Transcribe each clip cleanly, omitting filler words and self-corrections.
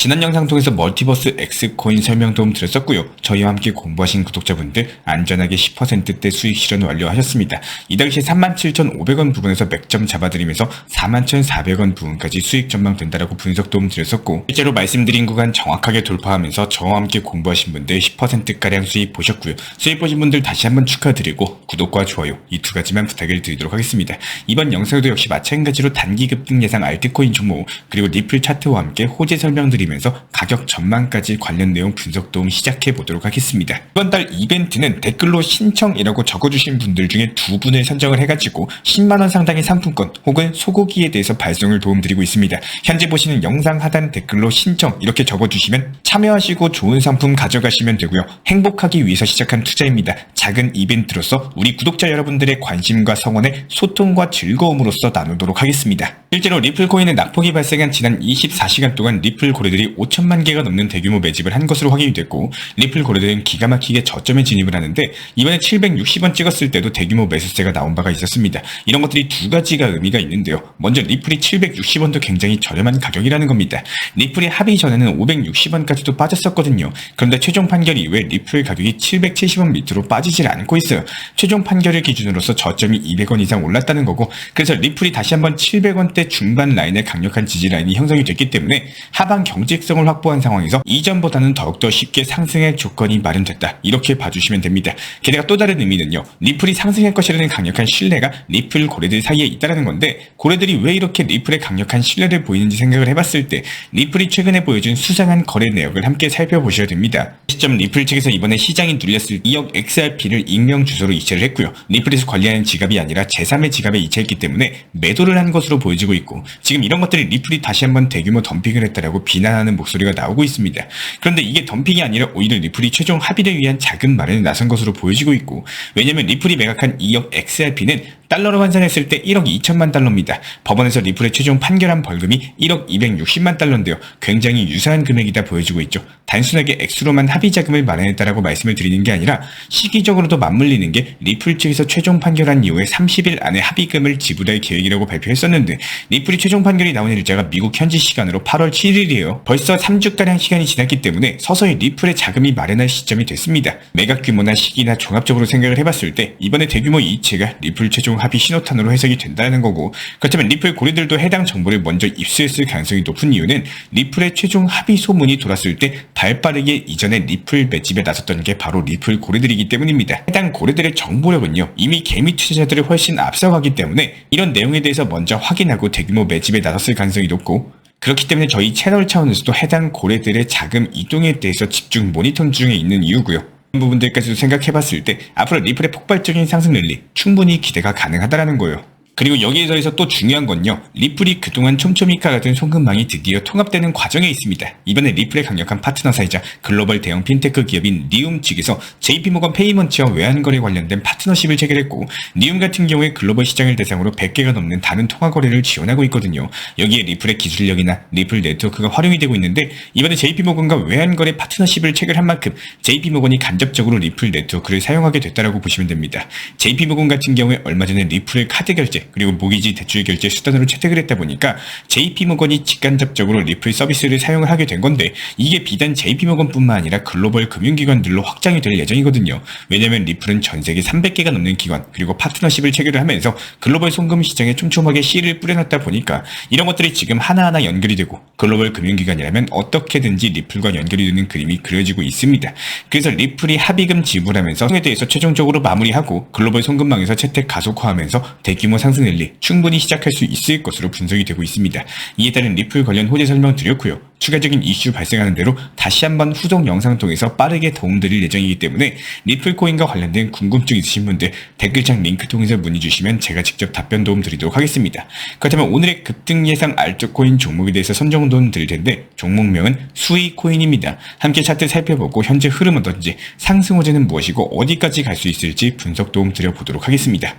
지난 영상 통해서 멀티버스 X코인 설명 도움 드렸었고요. 저희와 함께 공부하신 구독자분들 안전하게 10%대 수익 실현 완료하셨습니다. 이 당시 37,500원 부분에서 맥점 잡아드리면서 41,400원 부분까지 수익 전망된다라고 분석 도움 드렸었고, 실제로 말씀드린 구간 정확하게 돌파하면서 저와 함께 공부하신 분들 10%가량 수익 보셨고요. 수익 보신 분들 다시 한번 축하드리고 구독과 좋아요 이 두 가지만 부탁을 드리도록 하겠습니다. 이번 영상에도 역시 마찬가지로 단기 급등 예상 알트코인 종목 그리고 리플 차트와 함께 호재 설명드리면서 가격 전망까지 관련 내용 분석 도움 시작해 보도록 하겠습니다. 이번 달 이벤트는 댓글로 신청이라고 적어주신 분들 중에 두 분을 선정을 해가지고 10만원 상당의 상품권 혹은 소고기에 대해서 발송을 도움드리고 있습니다. 현재 보시는 영상 하단 댓글로 신청 이렇게 적어주시면 참여하시고 좋은 상품 가져가시면 되고요. 행복하기 위해서 시작한 투자입니다. 작은 이벤트로서 우리 구독자 여러분들의 관심과 성원에 소통과 즐거움으로써 나누도록 하겠습니다. 실제로 리플코인의 낙폭이 발생한 지난 24시간 동안 리플 고래들이 5천만 개가 넘는 대규모 매집을 한 것으로 확인이 됐고, 리플 고래들은 기가 막히게 저점에 진입을 하는데 이번에 760원 찍었을 때도 대규모 매수세가 나온 바가 있었습니다. 이런 것들이 두 가지가 의미가 있는데요. 먼저 리플이 760원도 굉장히 저렴한 가격이라는 겁니다. 리플이 합의 전에는 560원까지도 빠졌었거든요. 그런데 최종 판결 이후에 리플 가격이 770원 밑으로 빠지질 않고 있어요. 최종 판결을 기준으로서 저점이 200원 이상 올랐다는 거고, 그래서 리플이 다시 한번 700원대 중반 라인의 강력한 지지 라인이 형성이 됐기 때문에 하방 경직성을 확보한 상황에서 이전보다는 더욱더 쉽게 상승할 조건이 마련됐다, 이렇게 봐주시면 됩니다. 게다가 또 다른 의미는요, 리플이 상승할 것이라는 강력한 신뢰가 리플 고래들 사이에 있다는 건데, 고래들이 왜 이렇게 리플에 강력한 신뢰를 보이는지 생각을 해봤을 때 리플이 최근에 보여준 수상한 거래 내역을 함께 살펴보셔야 됩니다. 시점 리플 측에서 이번에 시장이 눌렸을 2억 XRP를 익명 주소로 이체를 했고요. 리플에서 관리하는 지갑이 아니라 제3의 지갑에 이체했기 때문에 매도를 한 것으로 보여지고 있고, 지금 이런 것들이 리플이 다시 한번 대규모 덤핑을 했다라고 비난하는 목소리가 나오고 있습니다. 그런데 이게 덤핑이 아니라 오히려 리플이 최종 합의를 위한 자금 마련에 나선 것으로 보여지고 있고, 왜냐면 리플이 매각한 2억 XRP는 달러로 환산했을 때 1억 2천만 달러입니다. 법원에서 리플의 최종 판결한 벌금이 1억 260만 달러인데요. 굉장히 유사한 금액이다 보여지고 있죠. 단순하게 액수로만 합의 자금을 마련했다라고 말씀을 드리는 게 아니라 시기적으로도 맞물리는 게 리플 측에서 최종 판결한 이후에 30일 안에 합의금을 지불할 계획이라고 발표했었는데, 리플이 최종 판결이 나온 일자가 미국 현지 시간으로 8월 7일이에요. 벌써 3주가량 시간이 지났기 때문에 서서히 리플의 자금이 마련할 시점이 됐습니다. 매각 규모나 시기나 종합적으로 생각을 해봤을 때 이번에 대규모 이체가 리플 최종 합의 신호탄으로 해석이 된다는 거고, 그렇다면 리플 고래들도 해당 정보를 먼저 입수했을 가능성이 높은 이유는 리플의 최종 합의 소문이 돌았을 때 발빠르게 이전에 리플 매집에 나섰던 게 바로 리플 고래들이기 때문입니다. 해당 고래들의 정보력은요, 이미 개미 투자자들을 훨씬 앞서가기 때문에 이런 내용에 대해서 먼저 확인하고 대규모 매집에 나섰을 가능성이 높고, 그렇기 때문에 저희 채널 차원에서도 해당 고래들의 자금 이동에 대해서 집중 모니터링 중에 있는 이유고요. 이런 부분들까지도 생각해봤을 때 앞으로 리플의 폭발적인 상승 랠리 충분히 기대가 가능하다는 거예요. 그리고 여기에 더해서 또 중요한 건요, 리플이 그동안 촘촘이카 같은 송금망이 드디어 통합되는 과정에 있습니다. 이번에 리플의 강력한 파트너사이자 글로벌 대형 핀테크 기업인 니움 측에서 JP모건 페이먼트와 외환거래 관련된 파트너십을 체결했고, 니움 같은 경우에 글로벌 시장을 대상으로 100개가 넘는 다른 통화거래를 지원하고 있거든요. 여기에 리플의 기술력이나 리플 네트워크가 활용이 되고 있는데, 이번에 JP모건과 외환거래 파트너십을 체결한 만큼 JP모건이 간접적으로 리플 네트워크를 사용하게 됐다라고 보시면 됩니다. JP모건 같은 경우에 얼마 전에 리플을 카드 결제 그리고 모기지 대출 결제 수단으로 채택을 했다 보니까 JP모건이 직간접적으로 리플 서비스를 사용을 하게 된 건데, 이게 비단 JP모건뿐만 아니라 글로벌 금융기관들로 확장이 될 예정이거든요. 왜냐면 리플은 전 세계 300개가 넘는 기관 그리고 파트너십을 체결을 하면서 글로벌 송금 시장에 촘촘하게 씨를 뿌려놨다 보니까 이런 것들이 지금 하나하나 연결이 되고, 글로벌 금융기관이라면 어떻게든지 리플과 연결이 되는 그림이 그려지고 있습니다. 그래서 리플이 합의금 지불하면서 에 대해서 최종적으로 마무리하고 글로벌 송금망에서 채택 가속화하면서 대규모 상승 랠리 충분히 시작할 수 있을 것으로 분석이 되고 있습니다. 이에 따른 리플 관련 호재 설명 드렸고요. 추가적인 이슈 발생하는 대로 다시 한번 후속 영상 통해서 빠르게 도움드릴 예정이기 때문에 리플 코인과 관련된 궁금증 있으신 분들 댓글창 링크 통해서 문의 주시면 제가 직접 답변 도움 드리도록 하겠습니다. 그렇다면 오늘의 급등 예상 알트코인 종목에 대해서 선정 도움 드릴 텐데, 종목명은 수익코인입니다. 함께 차트 살펴보고 현재 흐름은 어떤지, 상승 호재는 무엇이고 어디까지 갈 수 있을지 분석 도움 드려보도록 하겠습니다.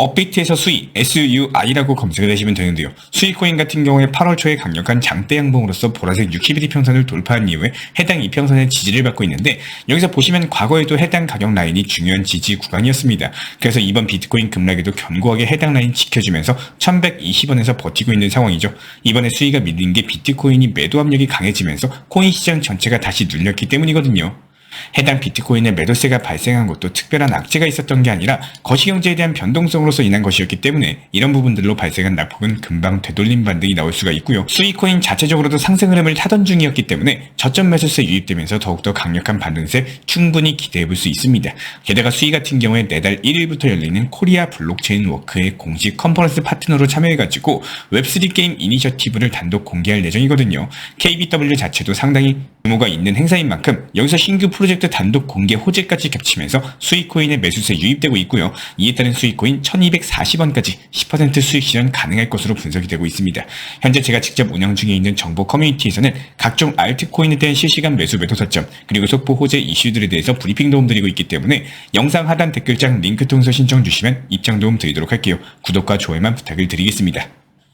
업비트에서 수익, SUI라고 검색을 하시면 되는데요. 수익코인 같은 경우에 8월 초에 강력한 장대 양봉으로서 보라색 60일 이평선을 돌파한 이후에 해당 이평선의 지지를 받고 있는데, 여기서 보시면 과거에도 해당 가격 라인이 중요한 지지 구간이었습니다. 그래서 이번 비트코인 급락에도 견고하게 해당 라인 지켜주면서 1120원에서 버티고 있는 상황이죠. 이번에 수위가 밀린 게 비트코인이 매도 압력이 강해지면서 코인 시장 전체가 다시 눌렸기 때문이거든요. 해당 비트코인의 매도세가 발생한 것도 특별한 악재가 있었던 게 아니라 거시경제에 대한 변동성으로서 인한 것이었기 때문에 이런 부분들로 발생한 낙폭은 금방 되돌림 반등이 나올 수가 있고요. 수익코인 자체적으로도 상승 흐름을 타던 중이었기 때문에 저점 매수세 유입되면서 더욱더 강력한 반등세 충분히 기대해볼 수 있습니다. 게다가 수익 같은 경우에 내달 1일부터 열리는 코리아 블록체인 워크의 공식 컨퍼런스 파트너로 참여해가지고 웹3 게임 이니셔티브를 단독 공개할 예정이거든요. KBW 자체도 상당히 규모가 있는 행사인 만큼 여기서 신규 프로젝트 단독 공개 호재까지 겹치면서 수익코인의 매수세 유입되고 있고요. 이에 따른 수익코인 1240원까지 10% 수익 실현 가능할 것으로 분석이 되고 있습니다. 현재 제가 직접 운영 중에 있는 정보 커뮤니티에서는 각종 알트코인에 대한 실시간 매수 매도 타점, 그리고 속보 호재 이슈들에 대해서 브리핑 도움 드리고 있기 때문에 영상 하단 댓글창 링크 통해서 신청 주시면 입장 도움 드리도록 할게요. 구독과 좋아요만 부탁을 드리겠습니다.